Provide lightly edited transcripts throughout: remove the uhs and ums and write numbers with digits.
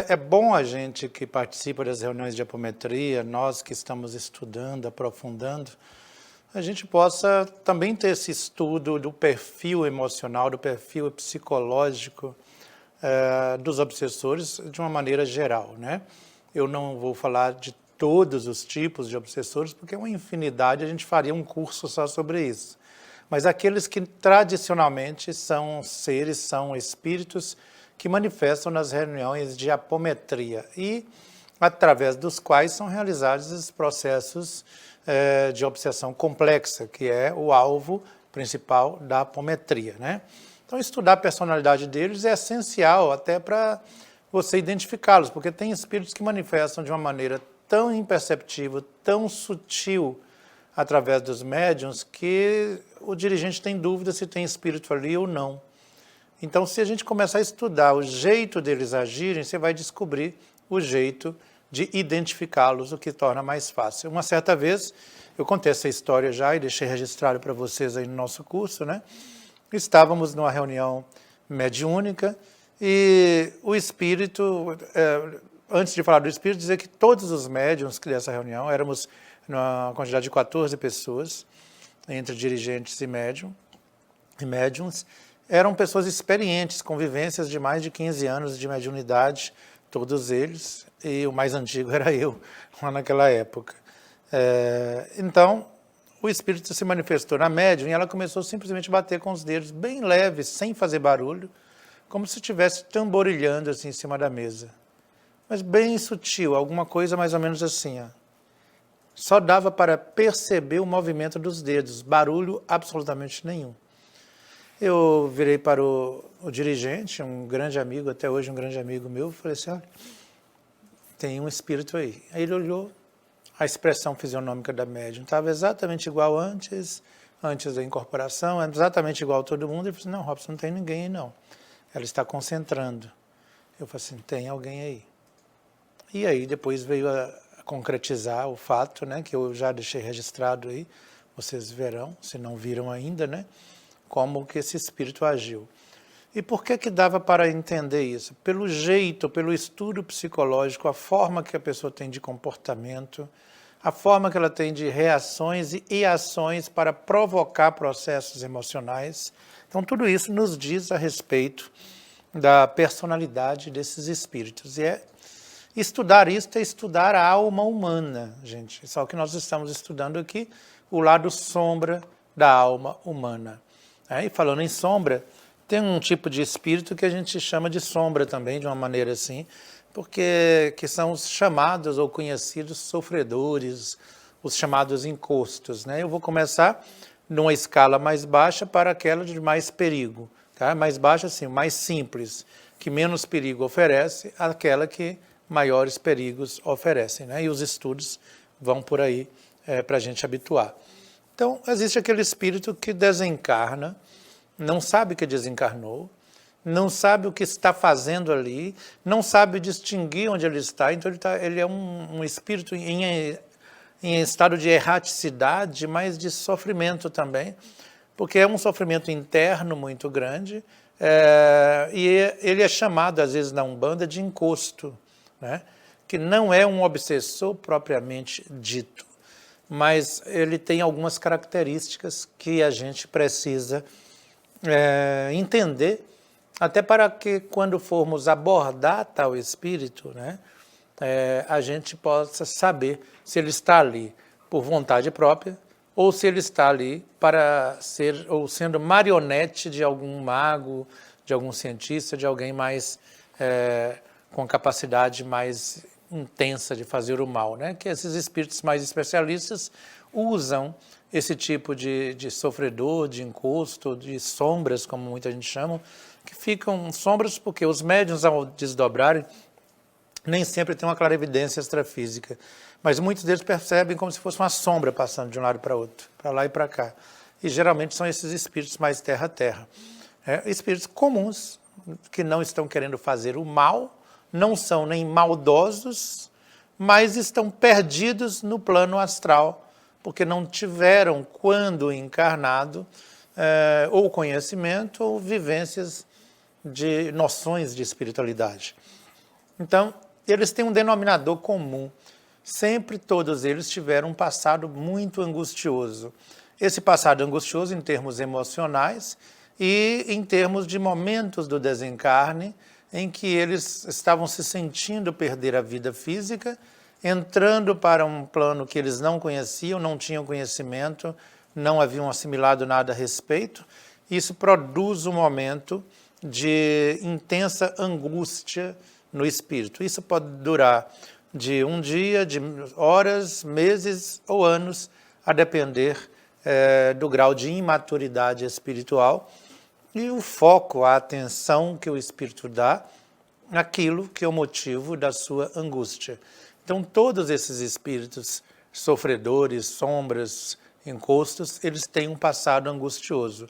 É bom a gente que participa das reuniões de apometria, nós que estamos estudando, aprofundando, a gente possa também ter esse estudo do perfil emocional, do perfil psicológico dos obsessores de uma maneira geral, né? Eu não vou falar de todos os tipos de obsessores, porque é uma infinidade, a gente faria um curso só sobre isso. Mas aqueles que tradicionalmente são seres, são espíritos que manifestam nas reuniões de apometria e através dos quais são realizados esses processos de obsessão complexa, que é o alvo principal da apometria, né? Então, estudar a personalidade deles é essencial até para você identificá-los, porque tem espíritos que manifestam de uma maneira tão imperceptível, tão sutil, através dos médiuns, que o dirigente tem dúvida se tem espírito ali ou não. Então, se a gente começar a estudar o jeito deles agirem, você vai descobrir o jeito de identificá-los, o que torna mais fácil. Uma certa vez, eu contei essa história já e deixei registrado para vocês aí no nosso curso, né? Estávamos numa reunião mediúnica e o espírito, antes de falar do espírito, dizer que todos os médiuns dessa reunião, éramos numa quantidade de 14 pessoas, entre dirigentes e médiuns, eram pessoas experientes, com vivências de mais de 15 anos de mediunidade, todos eles, e o mais antigo era eu, lá naquela época. Então, o espírito se manifestou na médium e ela começou simplesmente a bater com os dedos, bem leves, sem fazer barulho, como se estivesse tamborilhando assim em cima da mesa. Mas bem sutil, alguma coisa mais ou menos assim, ó. Só dava para perceber o movimento dos dedos, barulho absolutamente nenhum. Eu virei para o dirigente, um grande amigo, até hoje um grande amigo meu, falei assim, olha, tem um espírito aí. Aí ele olhou, a expressão fisionômica da médium estava exatamente igual antes da incorporação, exatamente igual a todo mundo. Ele falou assim, não, Robson, não tem ninguém aí não. Ela está concentrando. Eu falei assim, tem alguém aí. E aí depois veio a concretizar o fato, né, que eu já deixei registrado aí, vocês verão, se não viram ainda, né, como que esse espírito agiu. E por que dava para entender isso? Pelo jeito, pelo estudo psicológico, a forma que a pessoa tem de comportamento, a forma que ela tem de reações e ações para provocar processos emocionais. Então, tudo isso nos diz a respeito da personalidade desses espíritos. E estudar isso é estudar a alma humana, gente. Só que nós estamos estudando aqui o lado sombra da alma humana. E falando em sombra, tem um tipo de espírito que a gente chama de sombra também, de uma maneira assim, porque que são os chamados ou conhecidos sofredores, os chamados encostos, né? Eu vou começar numa escala mais baixa para aquela de mais perigo, tá? Mais baixa assim, mais simples, que menos perigo oferece, aquela que maiores perigos oferecem, né? E os estudos vão por aí para a gente habituar. Então, existe aquele espírito que desencarna, não sabe que desencarnou, não sabe o que está fazendo ali, não sabe distinguir onde ele está, então ele é um espírito em estado de erraticidade, mas de sofrimento também, porque é um sofrimento interno muito grande, e ele é chamado, às vezes, na Umbanda, de encosto, né? Que não é um obsessor propriamente dito, mas ele tem algumas características que a gente precisa entender, até para que quando formos abordar tal espírito, né, a gente possa saber se ele está ali por vontade própria ou se ele está ali para ser, ou sendo marionete de algum mago, de algum cientista, de alguém mais com capacidade mais intensa de fazer o mal, né? Que esses espíritos mais especialistas usam esse tipo de sofredor, de encosto, de sombras, como muita gente chama, que ficam sombras porque os médiuns, ao desdobrarem, nem sempre têm uma clarividência extrafísica, mas muitos deles percebem como se fosse uma sombra passando de um lado para outro, para lá e para cá. E geralmente são esses espíritos mais terra-terra. Espíritos comuns, que não estão querendo fazer o mal, não são nem maldosos, mas estão perdidos no plano astral, porque não tiveram, quando encarnado, ou conhecimento ou vivências de noções de espiritualidade. Então, eles têm um denominador comum. Sempre todos eles tiveram um passado muito angustioso. Esse passado angustioso em termos emocionais e em termos de momentos do desencarne, em que eles estavam se sentindo perder a vida física, entrando para um plano que eles não conheciam, não tinham conhecimento, não haviam assimilado nada a respeito. Isso produz um momento de intensa angústia no espírito. Isso pode durar de um dia, de horas, meses ou anos, a depender do grau de imaturidade espiritual e o foco, a atenção que o espírito dá naquilo que é o motivo da sua angústia. Então, todos esses espíritos sofredores, sombras, encostos, eles têm um passado angustioso.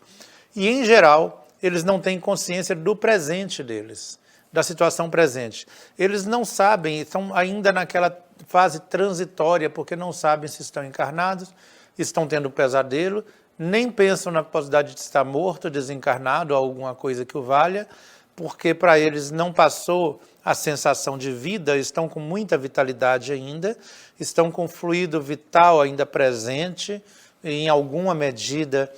E, em geral, eles não têm consciência do presente deles, da situação presente. Eles não sabem, estão ainda naquela fase transitória, porque não sabem se estão encarnados, estão tendo pesadelo, nem pensam na possibilidade de estar morto, desencarnado, ou alguma coisa que o valha, porque para eles não passou a sensação de vida, estão com muita vitalidade ainda, estão com fluido vital ainda presente, em alguma medida,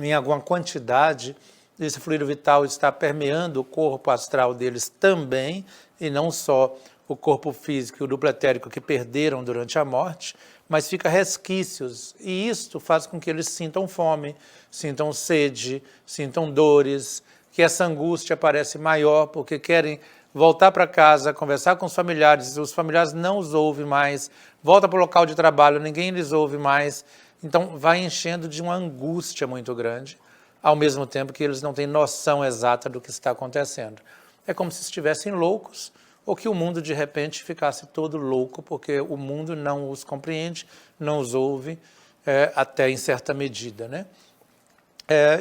em alguma quantidade, esse fluido vital está permeando o corpo astral deles também, e não só o corpo físico e o duplo etérico que perderam durante a morte, mas fica resquícios, e isto faz com que eles sintam fome, sintam sede, sintam dores, que essa angústia parece maior, porque querem voltar para casa, conversar com os familiares não os ouvem mais, volta para o local de trabalho, ninguém lhes ouve mais, então vai enchendo de uma angústia muito grande, ao mesmo tempo que eles não têm noção exata do que está acontecendo. É como se estivessem loucos, ou que o mundo de repente ficasse todo louco, porque o mundo não os compreende, não os ouve, até em certa medida, né?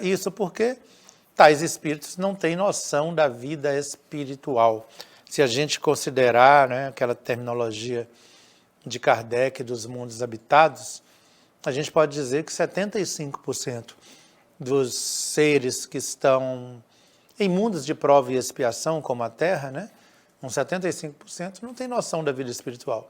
Isso porque tais espíritos não têm noção da vida espiritual. Se a gente considerar, né, aquela terminologia de Kardec dos mundos habitados, a gente pode dizer que 75% dos seres que estão em mundos de prova e expiação, como a Terra, né, uns 75% não tem noção da vida espiritual.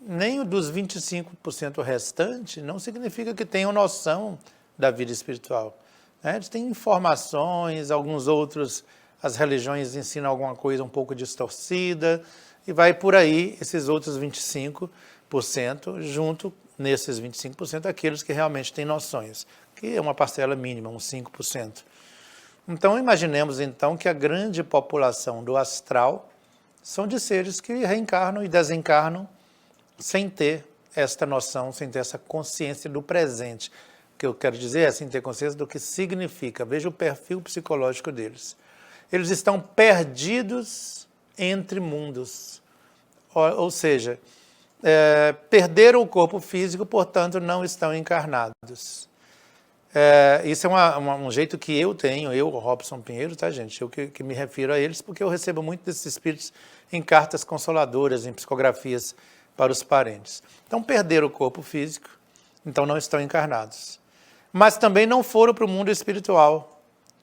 Nem o dos 25% restante não significa que tenham noção da vida espiritual. Eles têm informações, alguns outros, as religiões ensinam alguma coisa um pouco distorcida, e vai por aí esses outros 25%, junto nesses 25%, aqueles que realmente têm noções, que é uma parcela mínima, uns 5%. Então, imaginemos então que a grande população do astral são de seres que reencarnam e desencarnam sem ter esta noção, sem ter essa consciência do presente. O que eu quero dizer é sem ter consciência do que significa. Veja o perfil psicológico deles. Eles estão perdidos entre mundos. Ou seja, perderam o corpo físico, portanto não estão encarnados. Isso é um jeito que eu tenho, eu, Robson Pinheiro, tá, gente? Eu que me refiro a eles, porque eu recebo muito desses espíritos em cartas consoladoras, em psicografias para os parentes. Então, perderam o corpo físico, então não estão encarnados. Mas também não foram para o mundo espiritual.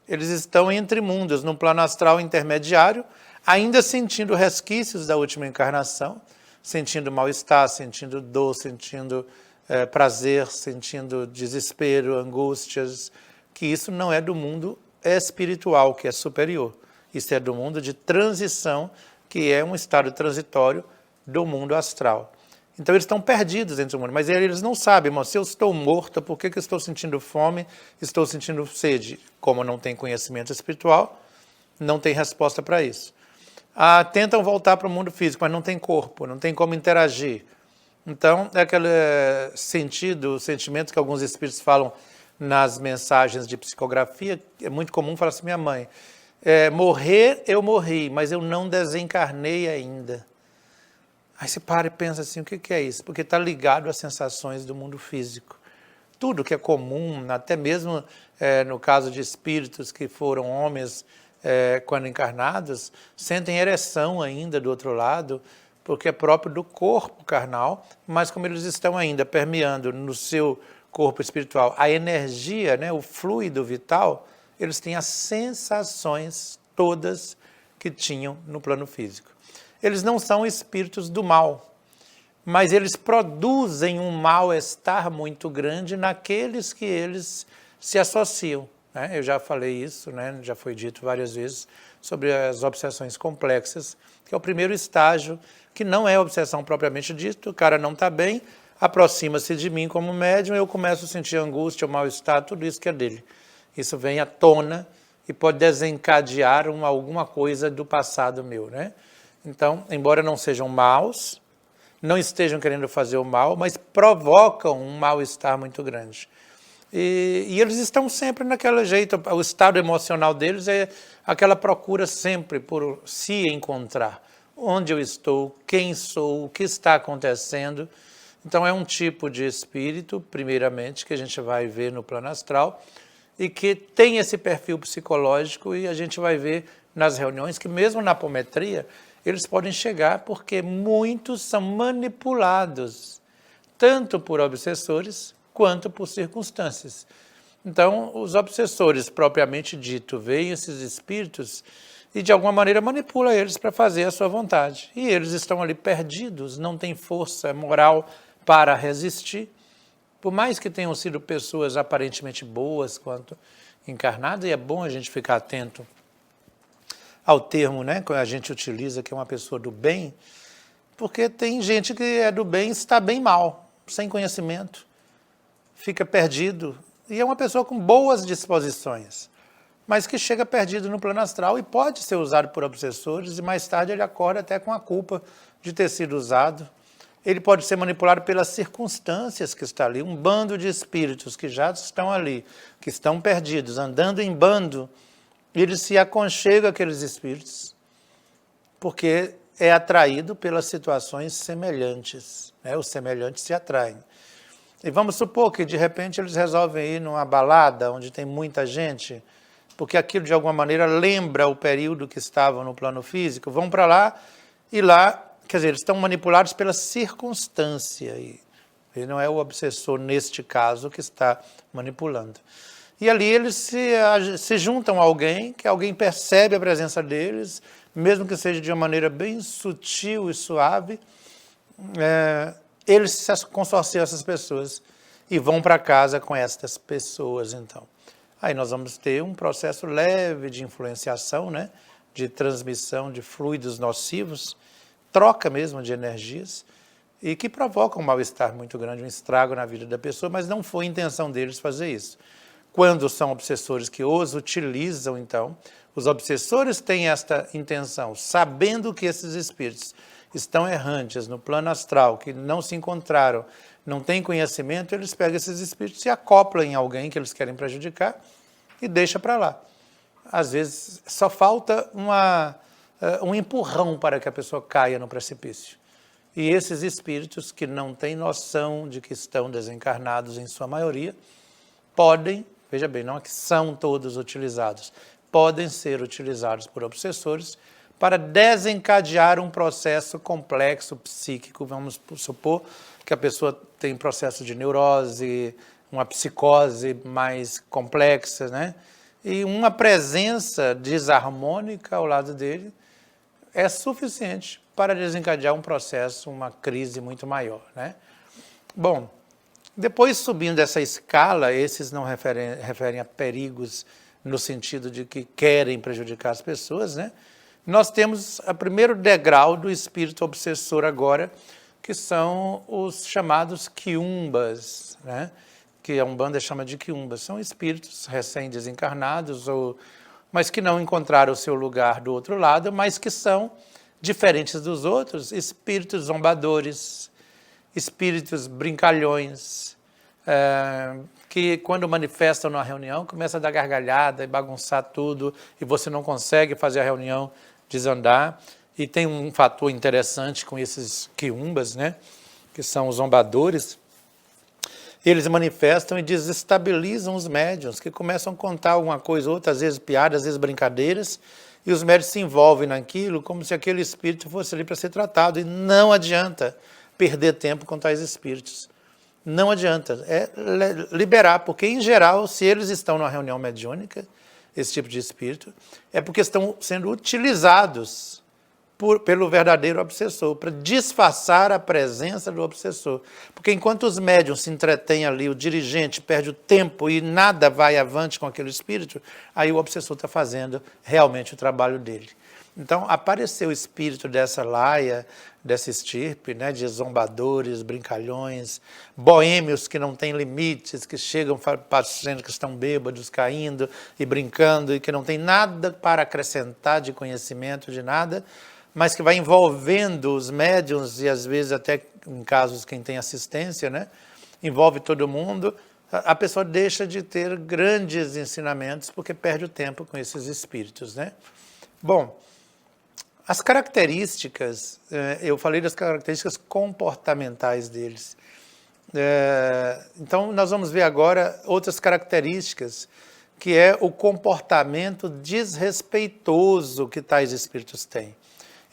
Eles estão entre mundos, num plano astral intermediário, ainda sentindo resquícios da última encarnação, sentindo mal-estar, sentindo dor, sentindo prazer, sentindo desespero, angústias, que isso não é do mundo espiritual, que é superior. Isso é do mundo de transição, que é um estado transitório do mundo astral. Então eles estão perdidos entre o mundo, mas eles não sabem, irmão, se eu estou morto, por que eu estou sentindo fome, estou sentindo sede? Como não tem conhecimento espiritual, não tem resposta para isso. Tentam voltar para o mundo físico, mas não tem corpo, não tem como interagir. Então, é aquele sentimento que alguns espíritos falam nas mensagens de psicografia, é muito comum falar assim, minha mãe, morrer eu morri, mas eu não desencarnei ainda. Aí você para e pensa assim, o que é isso? Porque está ligado às sensações do mundo físico. Tudo que é comum, até mesmo no caso de espíritos que foram homens quando encarnados, sentem ereção ainda do outro lado, porque é próprio do corpo carnal, mas como eles estão ainda permeando no seu corpo espiritual a energia, né, o fluido vital, eles têm as sensações todas que tinham no plano físico. Eles não são espíritos do mal, mas eles produzem um mal-estar muito grande naqueles que eles se associam, né? Eu já falei isso, né? Já foi dito várias vezes, sobre as obsessões complexas, que é o primeiro estágio, que não é obsessão propriamente dita, o cara não está bem, aproxima-se de mim como médium, eu começo a sentir angústia, mal-estar, tudo isso que é dele. Isso vem à tona e pode desencadear alguma coisa do passado meu, né? Então, embora não sejam maus, não estejam querendo fazer o mal, mas provocam um mal-estar muito grande. E eles estão sempre naquele jeito, o estado emocional deles é aquela procura sempre por se encontrar. Onde eu estou, quem sou, o que está acontecendo. Então é um tipo de espírito, primeiramente, que a gente vai ver no plano astral e que tem esse perfil psicológico e a gente vai ver nas reuniões que mesmo na apometria eles podem chegar porque muitos são manipulados, tanto por obsessores quanto por circunstâncias. Então, os obsessores, propriamente dito, veem esses espíritos e, de alguma maneira, manipulam eles para fazer a sua vontade. E eles estão ali perdidos, não têm força moral para resistir. Por mais que tenham sido pessoas aparentemente boas quanto encarnadas, e é bom a gente ficar atento ao termo, né, que a gente utiliza, que é uma pessoa do bem, porque tem gente que é do bem e está bem mal, sem conhecimento, fica perdido, e é uma pessoa com boas disposições, mas que chega perdido no plano astral e pode ser usado por obsessores, e mais tarde ele acorda até com a culpa de ter sido usado. Ele pode ser manipulado pelas circunstâncias que está ali, um bando de espíritos que já estão ali, que estão perdidos, andando em bando, ele se aconchega àqueles espíritos, porque é atraído pelas situações semelhantes, né? Os semelhantes se atraem. E vamos supor que, de repente, eles resolvem ir numa balada onde tem muita gente, porque aquilo, de alguma maneira, lembra o período que estavam no plano físico, vão para lá, e lá, quer dizer, eles estão manipulados pela circunstância, e não é o obsessor, neste caso, que está manipulando. E ali eles se juntam a alguém, que alguém percebe a presença deles, mesmo que seja de uma maneira bem sutil e suave, eles se consorciam essas pessoas e vão para casa com estas pessoas, então. Aí nós vamos ter um processo leve de influenciação, né? De transmissão de fluidos nocivos, troca mesmo de energias, e que provocam um mal-estar muito grande, um estrago na vida da pessoa, mas não foi a intenção deles fazer isso. Quando são obsessores que os utilizam, então, os obsessores têm esta intenção, sabendo que esses espíritos estão errantes no plano astral, que não se encontraram, não têm conhecimento, eles pegam esses espíritos e acoplam em alguém que eles querem prejudicar e deixam para lá. Às vezes só falta um empurrão para que a pessoa caia no precipício. E esses espíritos que não têm noção de que estão desencarnados em sua maioria, podem, veja bem, não é que são todos utilizados, podem ser utilizados por obsessores para desencadear um processo complexo psíquico. Vamos supor que a pessoa tem processo de neurose, uma psicose mais complexa, né? E uma presença desarmônica ao lado dele é suficiente para desencadear um processo, uma crise muito maior, né? Bom, depois, subindo essa escala, esses não referem a perigos no sentido de que querem prejudicar as pessoas, né? Nós temos o primeiro degrau do espírito obsessor agora, que são os chamados quiumbas, né? Que a Umbanda chama de quiumbas. São espíritos recém-desencarnados, mas que não encontraram o seu lugar do outro lado, mas que são diferentes dos outros, espíritos zombadores, espíritos brincalhões, que quando manifestam numa reunião, começam a dar gargalhada e bagunçar tudo, e você não consegue fazer a reunião desandar. E tem um fator interessante com esses quiumbas, né, que são os zombadores. Eles manifestam e desestabilizam os médiuns, que começam a contar alguma coisa ou outra, às vezes piadas, às vezes brincadeiras, e os médiuns se envolvem naquilo como se aquele espírito fosse ali para ser tratado, e não adianta perder tempo com tais espíritos. Não adianta, é liberar, porque em geral, se eles estão numa reunião mediúnica, esse tipo de espírito, é porque estão sendo utilizados pelo verdadeiro obsessor, para disfarçar a presença do obsessor. Porque enquanto os médiuns se entretêm ali, o dirigente perde o tempo e nada vai avante com aquele espírito, aí o obsessor está fazendo realmente o trabalho dele. Então, apareceu o espírito dessa laia, dessa estirpe, né, de zombadores, brincalhões, boêmios que não têm limites, que chegam parecendo que estão bêbados, caindo e brincando, e que não tem nada para acrescentar de conhecimento, de nada, mas que vai envolvendo os médiuns e às vezes até em casos quem tem assistência, né, envolve todo mundo, a pessoa deixa de ter grandes ensinamentos porque perde o tempo com esses espíritos, né? Bom, as características, eu falei das características comportamentais deles. Então, nós vamos ver agora outras características, que é o comportamento desrespeitoso que tais espíritos têm.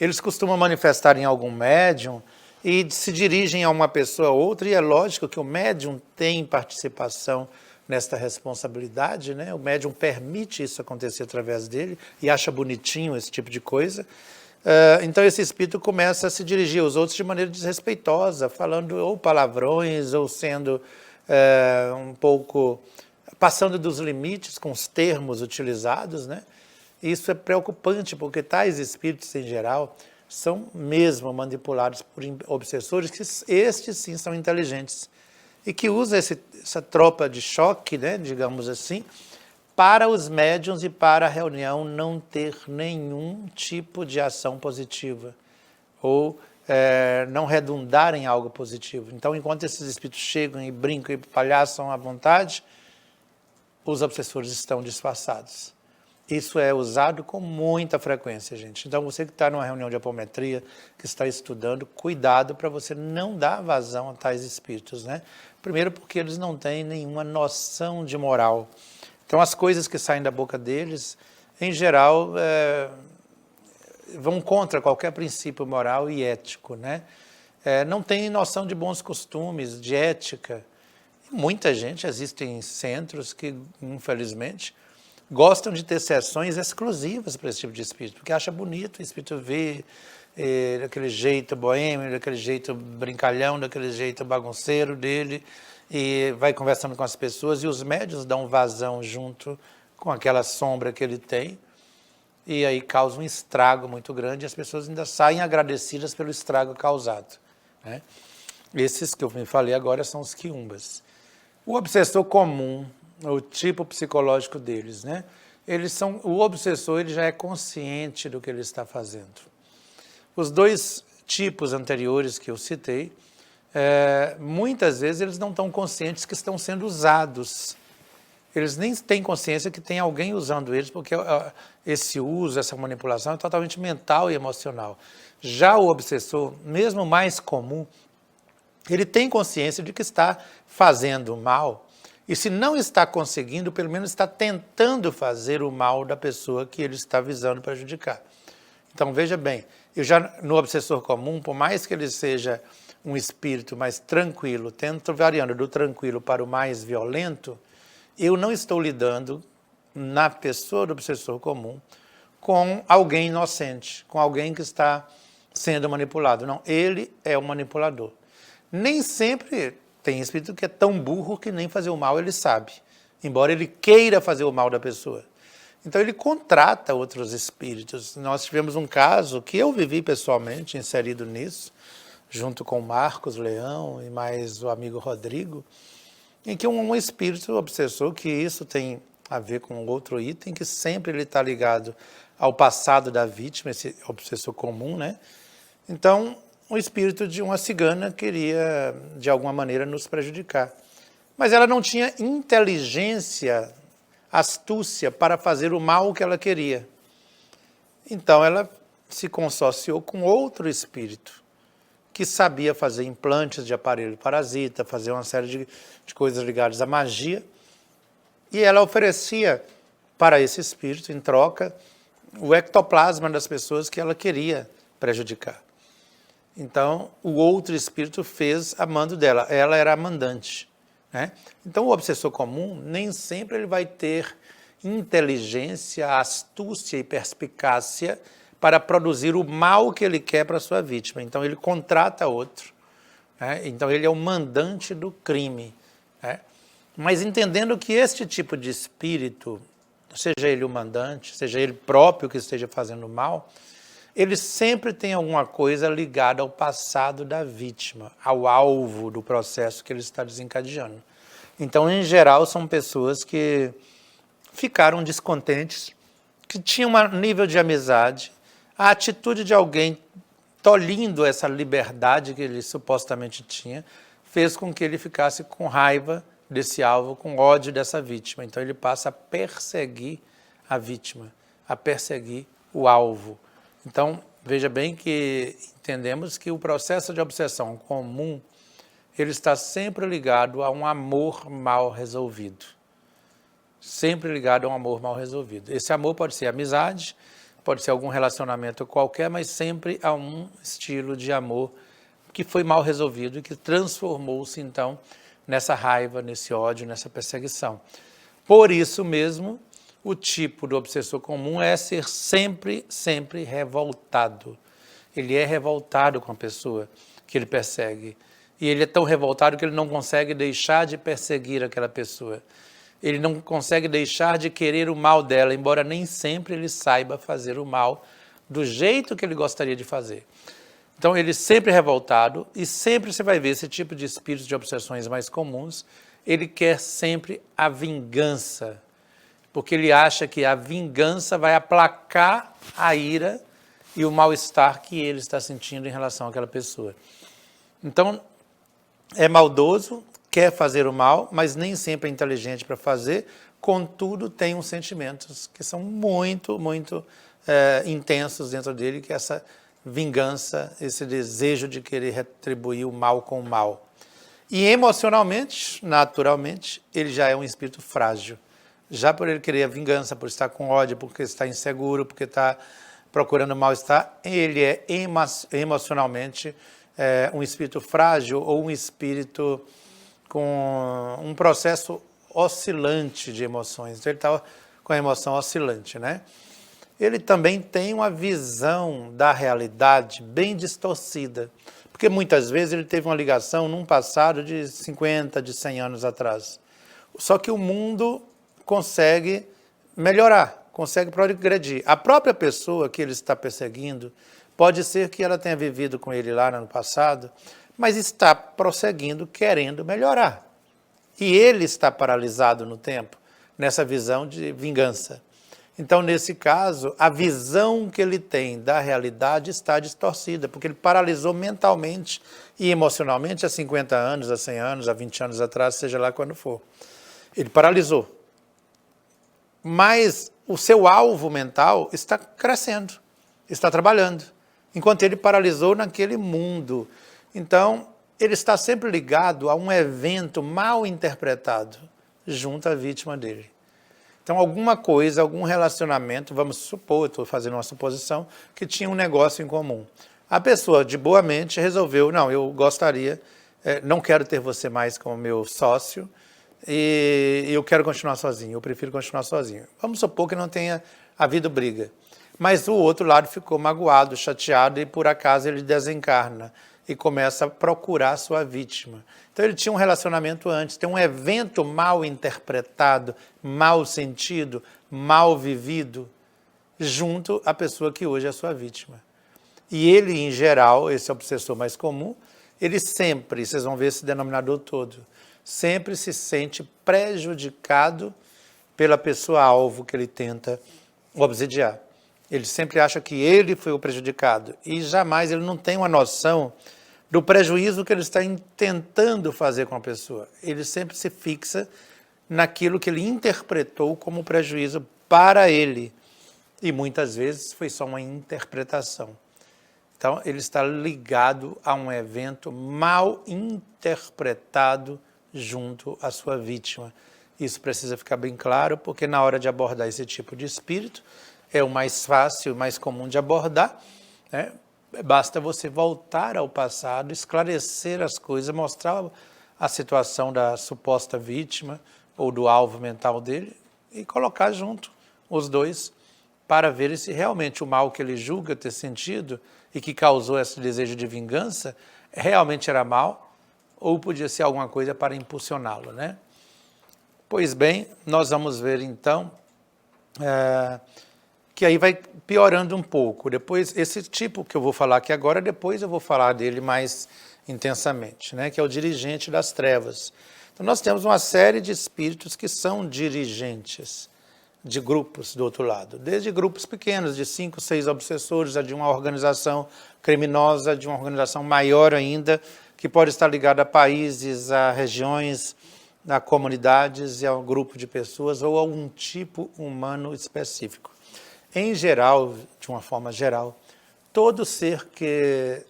Eles costumam manifestar em algum médium e se dirigem a uma pessoa ou outra, e é lógico que o médium tem participação nesta responsabilidade, né? O médium permite isso acontecer através dele e acha bonitinho esse tipo de coisa. Então esse espírito começa a se dirigir aos outros de maneira desrespeitosa, falando ou palavrões, ou sendo um pouco, passando dos limites com os termos utilizados, né? Isso é preocupante, porque tais espíritos, em geral, são mesmo manipulados por obsessores, que estes sim são inteligentes, e que usam essa tropa de choque, né, digamos assim, para os médiuns e para a reunião não ter nenhum tipo de ação positiva, ou não redundar em algo positivo. Então, enquanto esses espíritos chegam e brincam e palhaçam à vontade, os obsessores estão disfarçados. Isso é usado com muita frequência, gente. Então, você que está numa reunião de apometria, que está estudando, cuidado para você não dar vazão a tais espíritos, né? Primeiro porque eles não têm nenhuma noção de moral. Então, as coisas que saem da boca deles, em geral, vão contra qualquer princípio moral e ético, né? Não tem noção de bons costumes, de ética. Muita gente, existem centros que, infelizmente, gostam de ter sessões exclusivas para esse tipo de espírito, porque acha bonito o espírito ver daquele jeito boêmio, daquele jeito brincalhão, daquele jeito bagunceiro dele, e vai conversando com as pessoas, e os médiuns dão vazão junto com aquela sombra que ele tem, e aí causa um estrago muito grande, e as pessoas ainda saem agradecidas pelo estrago causado, né? Esses que eu me falei agora são os quiumbas. O obsessor comum, o tipo psicológico deles, né? O obsessor ele já é consciente do que ele está fazendo. Os dois tipos anteriores que eu citei, muitas vezes eles não estão conscientes que estão sendo usados. Eles nem têm consciência que tem alguém usando eles, porque esse uso, essa manipulação é totalmente mental e emocional. Já o obsessor, mesmo mais comum, ele tem consciência de que está fazendo mal, e se não está conseguindo, pelo menos está tentando fazer o mal da pessoa que ele está visando prejudicar. Então, veja bem, eu já no obsessor comum, por mais que ele seja um espírito mais tranquilo, tento variando do tranquilo para o mais violento, eu não estou lidando na pessoa do obsessor comum com alguém inocente, com alguém que está sendo manipulado. Não, ele é o manipulador. Nem sempre tem espírito que é tão burro que nem fazer o mal ele sabe, embora ele queira fazer o mal da pessoa. Então ele contrata outros espíritos. Nós tivemos um caso que eu vivi pessoalmente, inserido nisso, junto com o Marcos Leão e mais o amigo Rodrigo, em que um espírito obsessor, que isso tem a ver com outro item, que sempre ele está ligado ao passado da vítima, esse obsessor comum, né? Então, o espírito de uma cigana queria, de alguma maneira, nos prejudicar. Mas ela não tinha inteligência, astúcia para fazer o mal que ela queria. Então, ela se consociou com outro espírito, que sabia fazer implantes de aparelho parasita, fazer uma série de coisas ligadas à magia, e ela oferecia para esse espírito, em troca, o ectoplasma das pessoas que ela queria prejudicar. Então, o outro espírito fez a mando dela, ela era a mandante, né? Então, o obsessor comum, nem sempre ele vai ter inteligência, astúcia e perspicácia para produzir o mal que ele quer para a sua vítima. Então ele contrata outro, né? Então ele é o mandante do crime, né? Mas entendendo que este tipo de espírito, seja ele o mandante, seja ele próprio que esteja fazendo mal, ele sempre tem alguma coisa ligada ao passado da vítima, ao alvo do processo que ele está desencadeando. Então, em geral, são pessoas que ficaram descontentes, que tinham um nível de amizade, a atitude de alguém tolhindo essa liberdade que ele supostamente tinha, fez com que ele ficasse com raiva desse alvo, com ódio dessa vítima. Então ele passa a perseguir a vítima, a perseguir o alvo. Então, veja bem que entendemos que o processo de obsessão comum, ele está sempre ligado a um amor mal resolvido. Sempre ligado a um amor mal resolvido. Esse amor pode ser amizade, pode ser algum relacionamento qualquer, mas sempre a um estilo de amor que foi mal resolvido e que transformou-se, então, nessa raiva, nesse ódio, nessa perseguição. Por isso mesmo, o tipo do obsessor comum é ser sempre, sempre revoltado. Ele é revoltado com a pessoa que ele persegue. E ele é tão revoltado que ele não consegue deixar de perseguir aquela pessoa. Ele não consegue deixar de querer o mal dela, embora nem sempre ele saiba fazer o mal do jeito que ele gostaria de fazer. Então, ele sempre é revoltado e sempre você vai ver esse tipo de espíritos de obsessões mais comuns, ele quer sempre a vingança, porque ele acha que a vingança vai aplacar a ira e o mal-estar que ele está sentindo em relação àquela pessoa. Então, é maldoso, quer fazer o mal, mas nem sempre é inteligente para fazer, contudo, tem uns sentimentos que são muito, muito intensos dentro dele, que é essa vingança, esse desejo de querer retribuir o mal com o mal. E emocionalmente, naturalmente, ele já é um espírito frágil. Já por ele querer a vingança, por estar com ódio, porque está inseguro, porque está procurando mal-estar, ele é emocionalmente um espírito frágil ou um espírito com um processo oscilante de emoções. Então, ele está com a emoção oscilante, né? Ele também tem uma visão da realidade bem distorcida, porque muitas vezes ele teve uma ligação num passado de 50, de 100 anos atrás. Só que o mundo consegue melhorar, consegue progredir. A própria pessoa que ele está perseguindo, pode ser que ela tenha vivido com ele lá no passado, mas está prosseguindo, querendo melhorar. E ele está paralisado no tempo, nessa visão de vingança. Então, nesse caso, a visão que ele tem da realidade está distorcida, porque ele paralisou mentalmente e emocionalmente há 50 anos, há 100 anos, há 20 anos atrás, seja lá quando for. Ele paralisou. Mas o seu alvo mental está crescendo, está trabalhando, enquanto ele paralisou naquele mundo. Então, ele está sempre ligado a um evento mal interpretado junto à vítima dele. Então, alguma coisa, algum relacionamento, vamos supor, estou fazendo uma suposição, que tinha um negócio em comum. A pessoa, de boa mente, resolveu, não, eu gostaria, não quero ter você mais como meu sócio, e eu quero continuar sozinho, eu prefiro continuar sozinho. Vamos supor que não tenha havido briga. Mas o outro lado ficou magoado, chateado, e por acaso ele desencarna e começa a procurar a sua vítima. Então ele tinha um relacionamento antes, tem um evento mal interpretado, mal sentido, mal vivido, junto à pessoa que hoje é a sua vítima. E ele, em geral, esse obsessor mais comum, ele sempre, vocês vão ver esse denominador todo, sempre se sente prejudicado pela pessoa-alvo que ele tenta obsidiar. Ele sempre acha que ele foi o prejudicado e jamais ele não tem uma noção do prejuízo que ele está tentando fazer com a pessoa. Ele sempre se fixa naquilo que ele interpretou como prejuízo para ele. E muitas vezes foi só uma interpretação. Então, ele está ligado a um evento mal interpretado junto à sua vítima. Isso precisa ficar bem claro, porque na hora de abordar esse tipo de espírito, é o mais fácil, o mais comum de abordar, né? Basta você voltar ao passado, esclarecer as coisas, mostrar a situação da suposta vítima ou do alvo mental dele, e colocar junto os dois para ver se realmente o mal que ele julga ter sentido e que causou esse desejo de vingança realmente era mal ou podia ser alguma coisa para impulsioná-lo, né? Pois bem, nós vamos ver então que aí vai piorando um pouco. Depois, esse tipo que eu vou falar aqui agora, depois eu vou falar dele mais intensamente, né? Que é o dirigente das trevas. Então nós temos uma série de espíritos que são dirigentes de grupos do outro lado, desde grupos pequenos, de 5, 6 obsessores, a de uma organização criminosa, de uma organização maior ainda, que pode estar ligada a países, a regiões, a comunidades e a um grupo de pessoas ou a um tipo humano específico. Em geral, de uma forma geral, todo ser que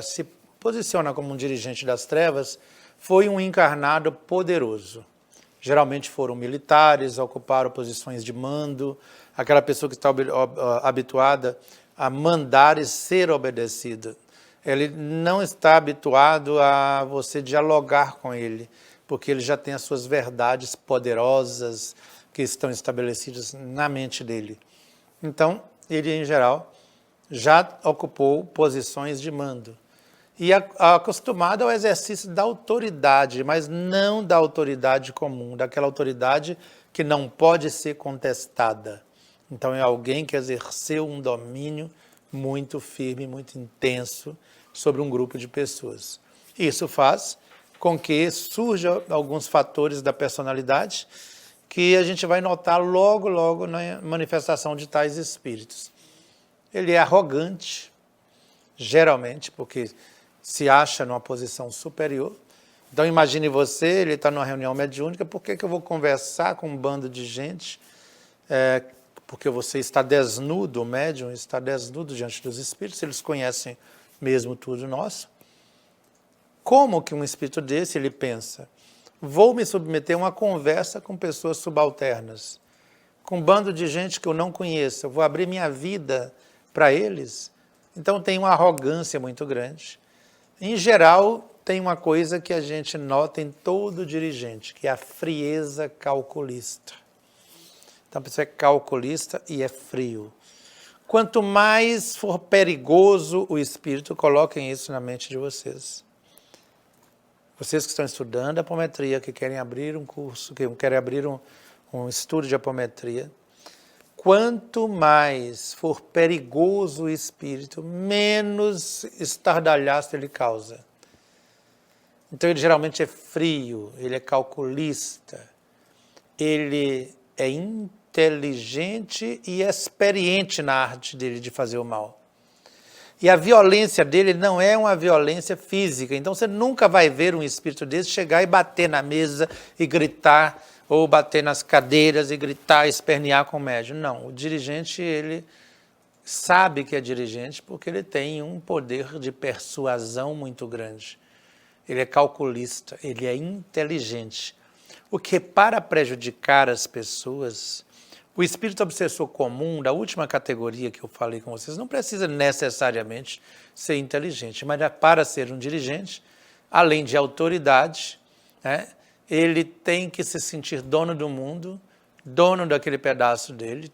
se posiciona como um dirigente das trevas foi um encarnado poderoso. Geralmente foram militares, ocuparam posições de mando, aquela pessoa que está habituada a mandar e ser obedecida. Ele não está habituado a você dialogar com ele, porque ele já tem as suas verdades poderosas que estão estabelecidas na mente dele. Então, ele, em geral, já ocupou posições de mando. E acostumado ao exercício da autoridade, mas não da autoridade comum, daquela autoridade que não pode ser contestada. Então é alguém que exerceu um domínio muito firme, muito intenso sobre um grupo de pessoas. Isso faz com que surjam alguns fatores da personalidade que a gente vai notar logo, logo na manifestação de tais espíritos. Ele é arrogante, geralmente, porque se acha numa posição superior. Então imagine você, ele está numa reunião mediúnica, por que eu vou conversar com um bando de gente? Porque você está desnudo, o médium está desnudo diante dos espíritos, eles conhecem mesmo tudo nosso. Como que um espírito desse, ele pensa, vou me submeter a uma conversa com pessoas subalternas, com um bando de gente que eu não conheço, eu vou abrir minha vida para eles? Então tem uma arrogância muito grande. Em geral, tem uma coisa que a gente nota em todo dirigente, que é a frieza calculista. Então a pessoa é calculista e é frio. Quanto mais for perigoso o espírito, coloquem isso na mente de vocês. Vocês que estão estudando apometria, que querem abrir um curso, que querem abrir um estudo de apometria, quanto mais for perigoso o espírito, menos estardalhaço ele causa. Então ele geralmente é frio, ele é calculista, ele é inteligente e experiente na arte dele de fazer o mal. E a violência dele não é uma violência física, então você nunca vai ver um espírito desse chegar e bater na mesa e gritar, ou bater nas cadeiras e gritar, espernear com o médium. Não, o dirigente, ele sabe que é dirigente porque ele tem um poder de persuasão muito grande. Ele é calculista, ele é inteligente. O que para prejudicar as pessoas, o espírito obsessor comum, da última categoria que eu falei com vocês, não precisa necessariamente ser inteligente, mas para ser um dirigente, além de autoridade, né, ele tem que se sentir dono do mundo, dono daquele pedaço dele,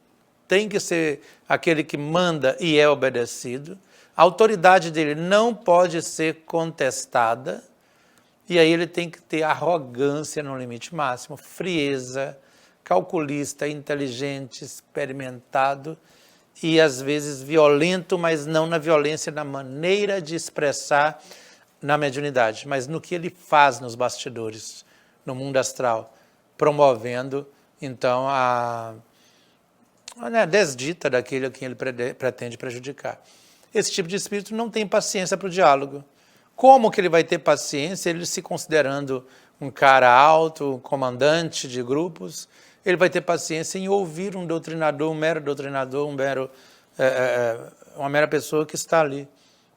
tem que ser aquele que manda e é obedecido, a autoridade dele não pode ser contestada, e aí ele tem que ter arrogância no limite máximo, frieza, calculista, inteligente, experimentado e às vezes violento, mas não na violência, na maneira de expressar na mediunidade, mas no que ele faz nos bastidores, no mundo astral, promovendo, então, a desdita daquele a quem ele pretende prejudicar. Esse tipo de espírito não tem paciência para o diálogo. Como que ele vai ter paciência, ele se considerando um cara alto, um comandante de grupos, ele vai ter paciência em ouvir um doutrinador, um mero doutrinador, uma mera pessoa que está ali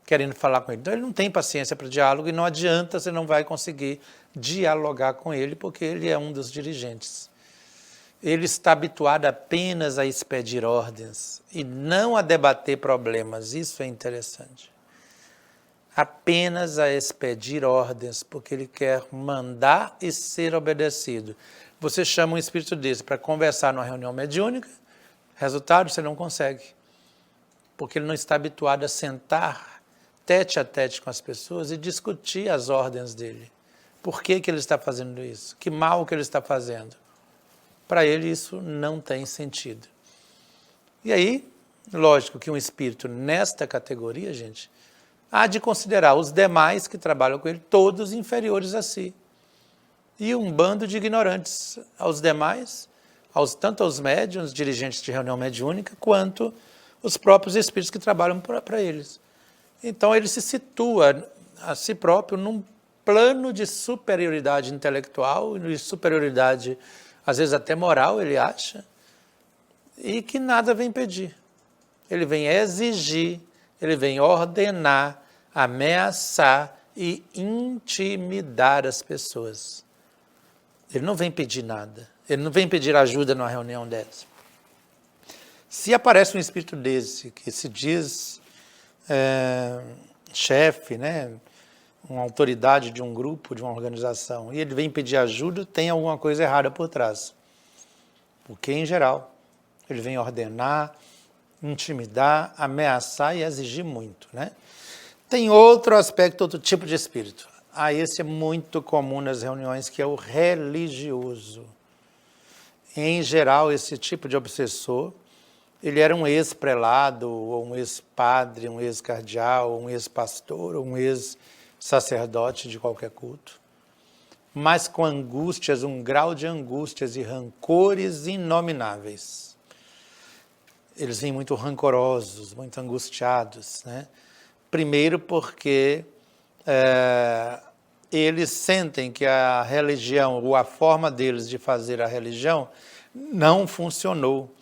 querendo falar com ele. Então ele não tem paciência para o diálogo e não adianta, você não vai conseguir dialogar com ele, porque ele é um dos dirigentes. Ele está habituado apenas a expedir ordens e não a debater problemas, isso é interessante. Apenas a expedir ordens, porque ele quer mandar e ser obedecido. Você chama um espírito desse para conversar numa reunião mediúnica, resultado, você não consegue. Porque ele não está habituado a sentar tete a tete com as pessoas e discutir as ordens dele. Por que ele está fazendo isso? Que mal que ele está fazendo? Para ele isso não tem sentido. E aí, lógico que um espírito nesta categoria, gente, há de considerar os demais que trabalham com ele todos inferiores a si. E um bando de ignorantes aos demais, tanto aos médiuns, dirigentes de reunião mediúnica, quanto os próprios espíritos que trabalham para eles. Então ele se situa a si próprio num plano de superioridade intelectual, de superioridade, às vezes até moral, ele acha, e que nada vem pedir. Ele vem exigir, ele vem ordenar, ameaçar e intimidar as pessoas. Ele não vem pedir nada, ele não vem pedir ajuda numa reunião dessa. Se aparece um espírito desse, que se diz chefe, né, uma autoridade de um grupo, de uma organização, e ele vem pedir ajuda, tem alguma coisa errada por trás. Porque, em geral, ele vem ordenar, intimidar, ameaçar e exigir muito, né? Tem outro aspecto, outro tipo de espírito. Esse é muito comum nas reuniões, que é o religioso. Em geral, esse tipo de obsessor, ele era um ex-prelado, ou um ex-padre, um ex-cardeal, um ex-pastor, ou um ex-sacerdote de qualquer culto, mas com angústias, um grau de angústias e rancores inomináveis. Eles vêm muito rancorosos, muito angustiados, né? Primeiro porque eles sentem que a religião, ou a forma deles de fazer a religião, não funcionou.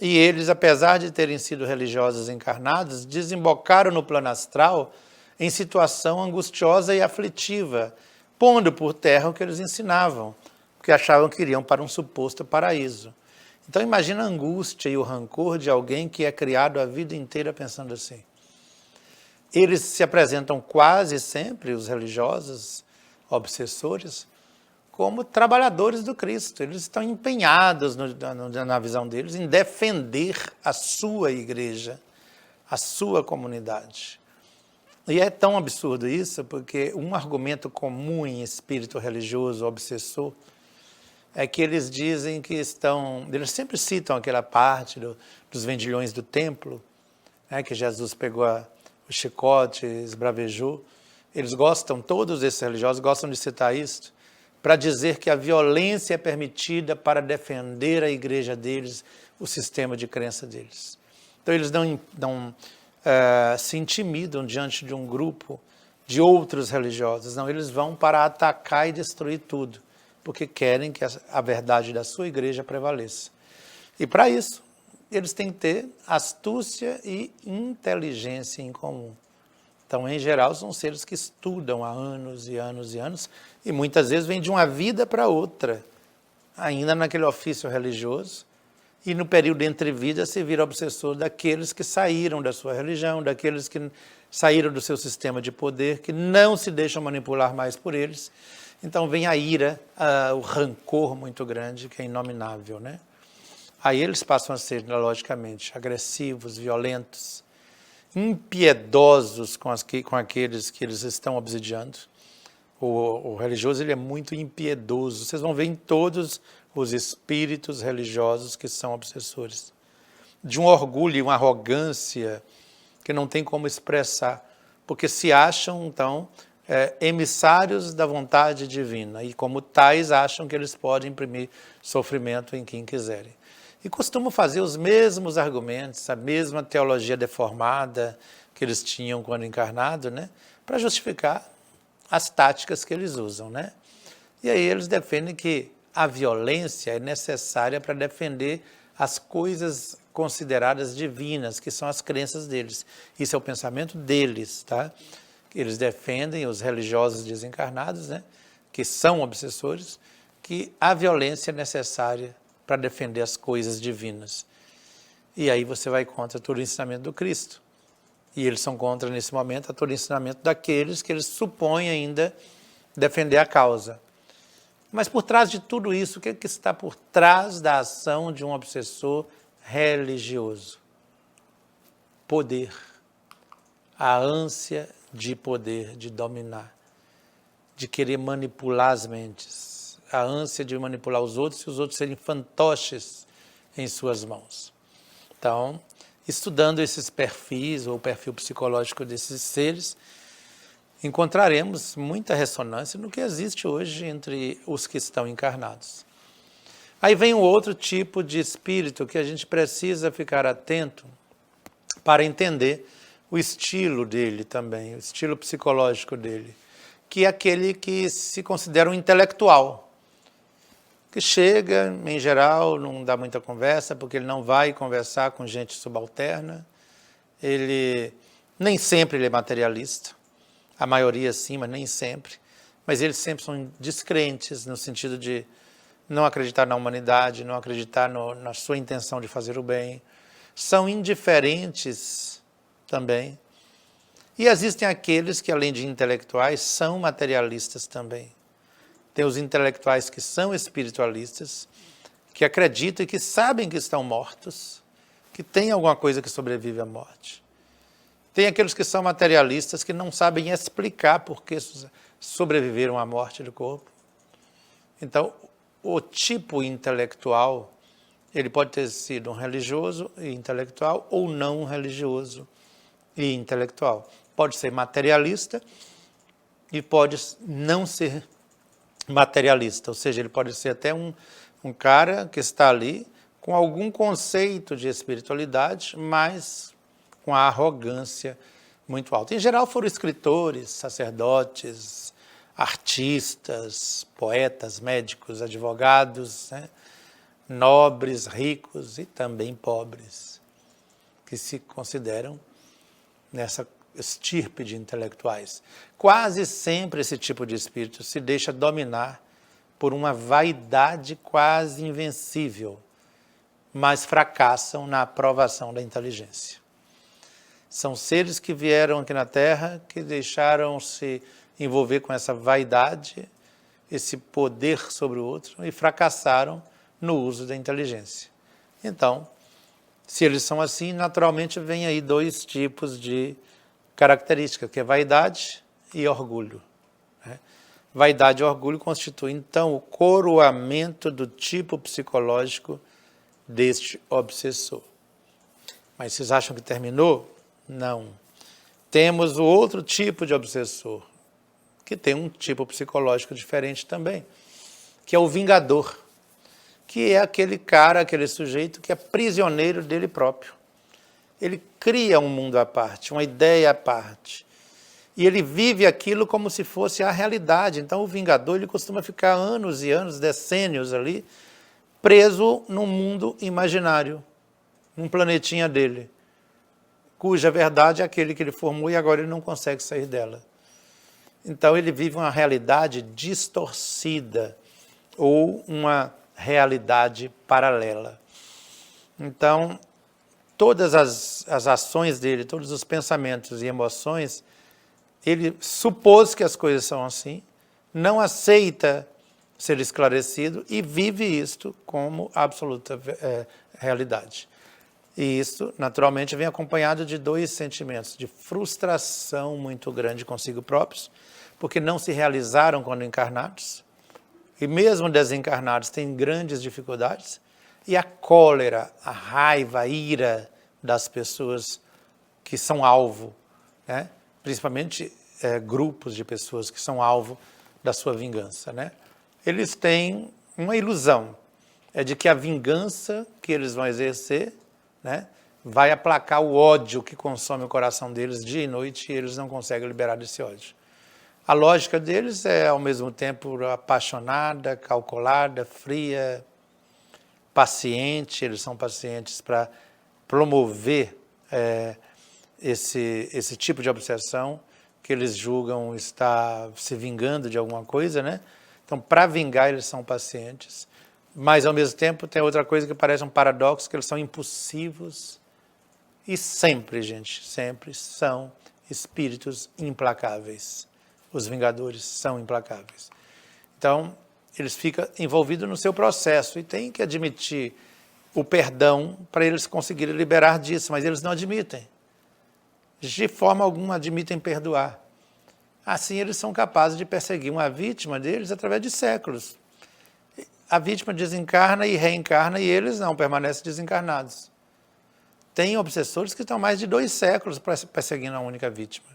E eles, apesar de terem sido religiosos encarnados, desembocaram no plano astral em situação angustiosa e aflitiva, pondo por terra o que eles ensinavam, porque achavam que iriam para um suposto paraíso. Então imagina a angústia e o rancor de alguém que é criado a vida inteira pensando assim. Eles se apresentam quase sempre, os religiosos, obsessores, como trabalhadores do Cristo. Eles estão empenhados, na visão deles, em defender a sua igreja, a sua comunidade. E é tão absurdo isso, porque um argumento comum em espírito religioso, obsessor, é que eles dizem que eles sempre citam aquela parte dos vendilhões do templo, né, que Jesus pegou o chicote, esbravejou. Eles gostam, todos esses religiosos gostam de citar isso, para dizer que a violência é permitida para defender a igreja deles, o sistema de crença deles. Então eles não se intimidam diante de um grupo de outros religiosos, não, eles vão para atacar e destruir tudo, porque querem que a verdade da sua igreja prevaleça. E para isso, eles têm que ter astúcia e inteligência em comum. Então, em geral, são seres que estudam há anos e anos e anos, e muitas vezes vêm de uma vida para outra, ainda naquele ofício religioso, e no período entre vidas se vira obsessor daqueles que saíram da sua religião, daqueles que saíram do seu sistema de poder, que não se deixam manipular mais por eles. Então vem a ira, o rancor muito grande, que é inominável, né? Aí eles passam a ser, logicamente, agressivos, violentos, impiedosos com aqueles que eles estão obsidiando. O religioso, ele é muito impiedoso. Vocês vão ver em todos os espíritos religiosos que são obsessores. De um orgulho e uma arrogância que não tem como expressar, porque se acham, então, emissários da vontade divina, e como tais acham que eles podem imprimir sofrimento em quem quiserem. E costumam fazer os mesmos argumentos, a mesma teologia deformada que eles tinham quando encarnado, né, para justificar as táticas que eles usam, né? E aí eles defendem que a violência é necessária para defender as coisas consideradas divinas, que são as crenças deles. Isso é o pensamento deles, tá? Eles defendem, os religiosos desencarnados, né, que são obsessores, que a violência é necessária para defender as coisas divinas. E aí você vai contra todo o ensinamento do Cristo. E eles são contra, nesse momento, a todo o ensinamento daqueles que eles supõem ainda defender a causa. Mas por trás de tudo isso, o que está por trás da ação de um obsessor religioso? Poder. A ânsia de poder, de dominar, de querer manipular as mentes, a ânsia de manipular os outros e os outros serem fantoches em suas mãos. Então, estudando esses perfis, ou o perfil psicológico desses seres, encontraremos muita ressonância no que existe hoje entre os que estão encarnados. Aí vem um outro tipo de espírito que a gente precisa ficar atento para entender o estilo dele também, o estilo psicológico dele, que é aquele que se considera um intelectual, que chega, em geral, não dá muita conversa, porque ele não vai conversar com gente subalterna, nem sempre ele é materialista, a maioria sim, mas nem sempre, mas eles sempre são descrentes, no sentido de não acreditar na humanidade, não acreditar na sua intenção de fazer o bem, são indiferentes também. E existem aqueles que, além de intelectuais, são materialistas também. Tem os intelectuais que são espiritualistas, que acreditam e que sabem que estão mortos, que tem alguma coisa que sobrevive à morte. Tem aqueles que são materialistas que não sabem explicar por que sobreviveram à morte do corpo. Então, o tipo intelectual, ele pode ter sido um religioso e intelectual ou não religioso e intelectual. Pode ser materialista e pode não ser materialista, ou seja, ele pode ser até um cara que está ali com algum conceito de espiritualidade, mas com a arrogância muito alta. Em geral foram escritores, sacerdotes, artistas, poetas, médicos, advogados, né? Nobres, ricos e também pobres, que se consideram nessa estirpe de intelectuais. Quase sempre esse tipo de espírito se deixa dominar por uma vaidade quase invencível, mas fracassam na aprovação da inteligência. São seres que vieram aqui na Terra, que deixaram-se envolver com essa vaidade, esse poder sobre o outro, e fracassaram no uso da inteligência. Então, se eles são assim, naturalmente vem aí dois tipos de características, que é vaidade e orgulho. Né? Vaidade e orgulho constituem, então, o coroamento do tipo psicológico deste obsessor. Mas vocês acham que terminou? Não. Temos o outro tipo de obsessor, que tem um tipo psicológico diferente também, que é o vingador, que é aquele cara, aquele sujeito que é prisioneiro dele próprio. Ele cria um mundo à parte, uma ideia à parte. E ele vive aquilo como se fosse a realidade. Então o vingador ele costuma ficar anos e anos, decênios ali, preso num mundo imaginário, num planetinha dele, cuja verdade é aquele que ele formou e agora ele não consegue sair dela. Então ele vive uma realidade distorcida ou uma realidade paralela. Então, todas as ações dele, todos os pensamentos e emoções, ele supôs que as coisas são assim, não aceita ser esclarecido e vive isto como absoluta realidade. E isso, naturalmente, vem acompanhado de dois sentimentos, de frustração muito grande consigo próprios, porque não se realizaram quando encarnados, e mesmo desencarnados têm grandes dificuldades, e a cólera, a raiva, a ira das pessoas que são alvo, né? Principalmente grupos de pessoas que são alvo da sua vingança. Né? Eles têm uma ilusão, é de que a vingança que eles vão exercer, né, vai aplacar o ódio que consome o coração deles dia e noite e eles não conseguem liberar desse ódio. A lógica deles é, ao mesmo tempo, apaixonada, calculada, fria, paciente. Eles são pacientes para promover esse tipo de obsessão que eles julgam estar se vingando de alguma coisa, né? Então, para vingar, eles são pacientes. Mas, ao mesmo tempo, tem outra coisa que parece um paradoxo, que eles são impulsivos e sempre, gente, sempre são espíritos implacáveis. Os vingadores são implacáveis. Então, eles ficam envolvidos no seu processo e tem que admitir o perdão para eles conseguirem liberar disso, mas eles não admitem. De forma alguma admitem perdoar. Assim eles são capazes de perseguir uma vítima deles através de séculos. A vítima desencarna e reencarna e eles não, permanecem desencarnados. Tem obsessores que estão mais de 2 séculos perseguindo a única vítima.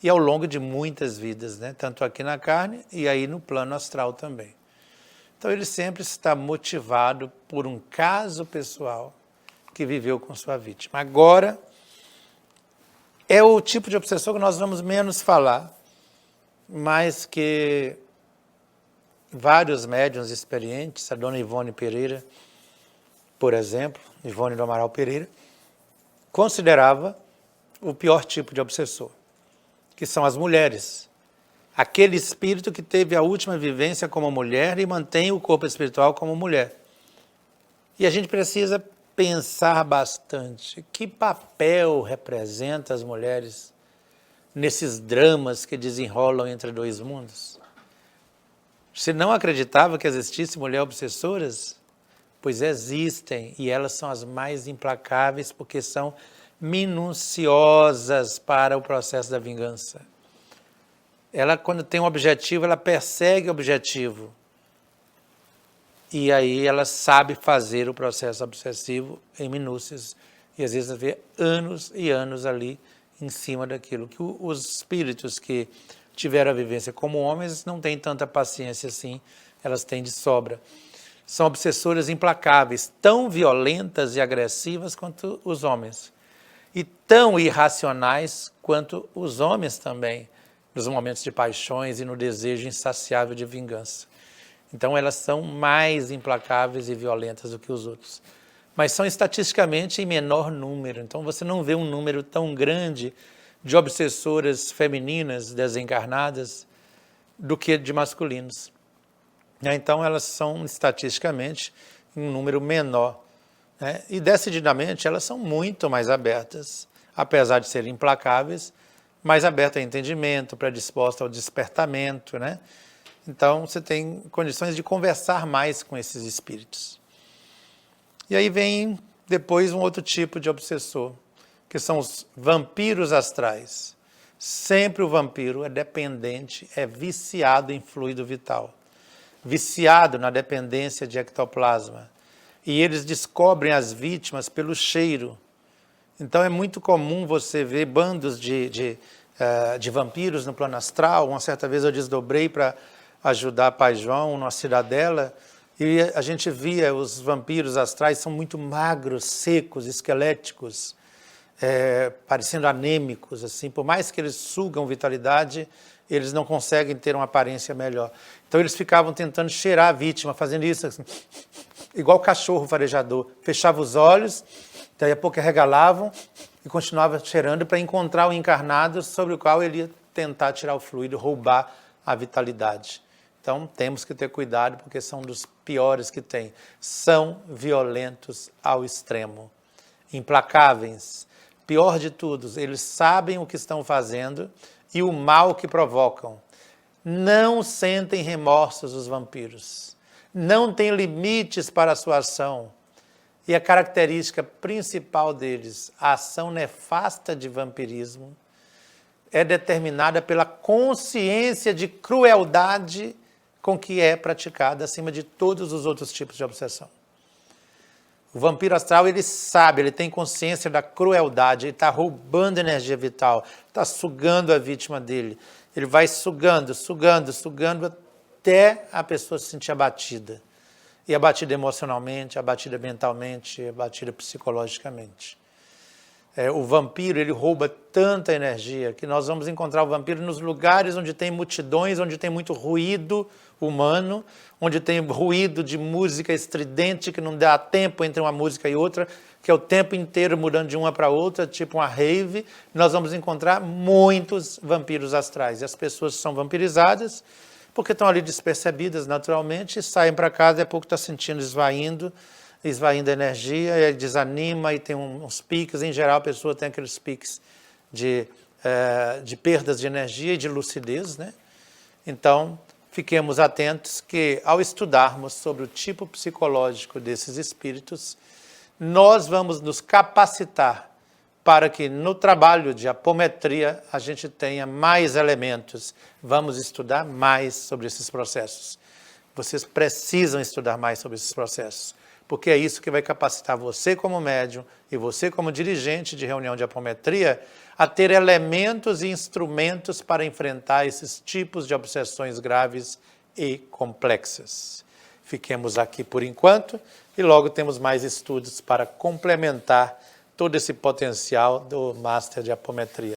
E ao longo de muitas vidas, né? Tanto aqui na carne e aí no plano astral também. Então ele sempre está motivado por um caso pessoal que viveu com sua vítima. Agora, é o tipo de obsessor que nós vamos menos falar, mas que vários médiuns experientes, a dona Ivone Pereira, por exemplo, Ivone do Amaral Pereira, considerava o pior tipo de obsessor, que são as mulheres. Aquele espírito que teve a última vivência como mulher e mantém o corpo espiritual como mulher. E a gente precisa pensar bastante que papel representa as mulheres nesses dramas que desenrolam entre 2 mundos. Você não acreditava que existissem mulheres obsessoras? Pois existem, e elas são as mais implacáveis porque são minuciosas para o processo da vingança. Ela, quando tem um objetivo, ela persegue o objetivo. E aí ela sabe fazer o processo obsessivo em minúcias. E às vezes vê anos e anos ali em cima daquilo. Que os espíritos que tiveram a vivência como homens não têm tanta paciência assim, elas têm de sobra. São obsessoras implacáveis, tão violentas e agressivas quanto os homens. E tão irracionais quanto os homens também, nos momentos de paixões e no desejo insaciável de vingança. Então elas são mais implacáveis e violentas do que os outros. Mas são estatisticamente em menor número. Então você não vê um número tão grande de obsessoras femininas desencarnadas do que de masculinos. Então elas são estatisticamente em um número menor. Né? E decididamente elas são muito mais abertas, apesar de serem implacáveis, mais abertas ao entendimento, predispostas ao despertamento, né? Então, você tem condições de conversar mais com esses espíritos. E aí vem depois um outro tipo de obsessor, que são os vampiros astrais. Sempre o vampiro é dependente, é viciado em fluido vital, viciado na dependência de ectoplasma. E eles descobrem as vítimas pelo cheiro. Então, é muito comum você ver bandos de vampiros no plano astral. Uma certa vez eu desdobrei para ajudar Pai João numa cidadela, e a gente via os vampiros astrais, são muito magros, secos, esqueléticos, parecendo anêmicos, assim. Por mais que eles sugam vitalidade, eles não conseguem ter uma aparência melhor. Então eles ficavam tentando cheirar a vítima, fazendo isso assim, igual cachorro farejador. Fechava os olhos, daí a pouco arregalavam e continuava cheirando para encontrar o encarnado sobre o qual ele ia tentar tirar o fluido, roubar a vitalidade. Então, temos que ter cuidado, porque são dos piores que tem. São violentos ao extremo, implacáveis. Pior de tudo, eles sabem o que estão fazendo e o mal que provocam. Não sentem remorsos os vampiros. Não têm limites para a sua ação. E a característica principal deles, a ação nefasta de vampirismo, é determinada pela consciência de crueldade com que é praticada acima de todos os outros tipos de obsessão. O vampiro astral, ele sabe, ele tem consciência da crueldade, ele está roubando energia vital, está sugando a vítima dele. Ele vai sugando, sugando, sugando até a pessoa se sentir abatida. E abatida emocionalmente, abatida mentalmente, abatida psicologicamente. O vampiro, ele rouba tanta energia que nós vamos encontrar o vampiro nos lugares onde tem multidões, onde tem muito ruído humano, onde tem ruído de música estridente que não dá tempo entre uma música e outra, que é o tempo inteiro mudando de uma para outra, tipo uma rave. Nós vamos encontrar muitos vampiros astrais. E as pessoas são vampirizadas porque estão ali despercebidas naturalmente e saem para casa e a pouco está sentindo esvaindo a energia, e desanima e tem uns piques. Em geral, a pessoa tem aqueles piques de perdas de energia e de lucidez, né? Então, fiquemos atentos que, ao estudarmos sobre o tipo psicológico desses espíritos, nós vamos nos capacitar para que no trabalho de apometria a gente tenha mais elementos. Vamos estudar mais sobre esses processos. Vocês precisam estudar mais sobre esses processos, porque é isso que vai capacitar você como médium e você como dirigente de reunião de apometria a ter elementos e instrumentos para enfrentar esses tipos de obsessões graves e complexas. Fiquemos aqui por enquanto e logo temos mais estudos para complementar todo esse potencial do Master de Apometria.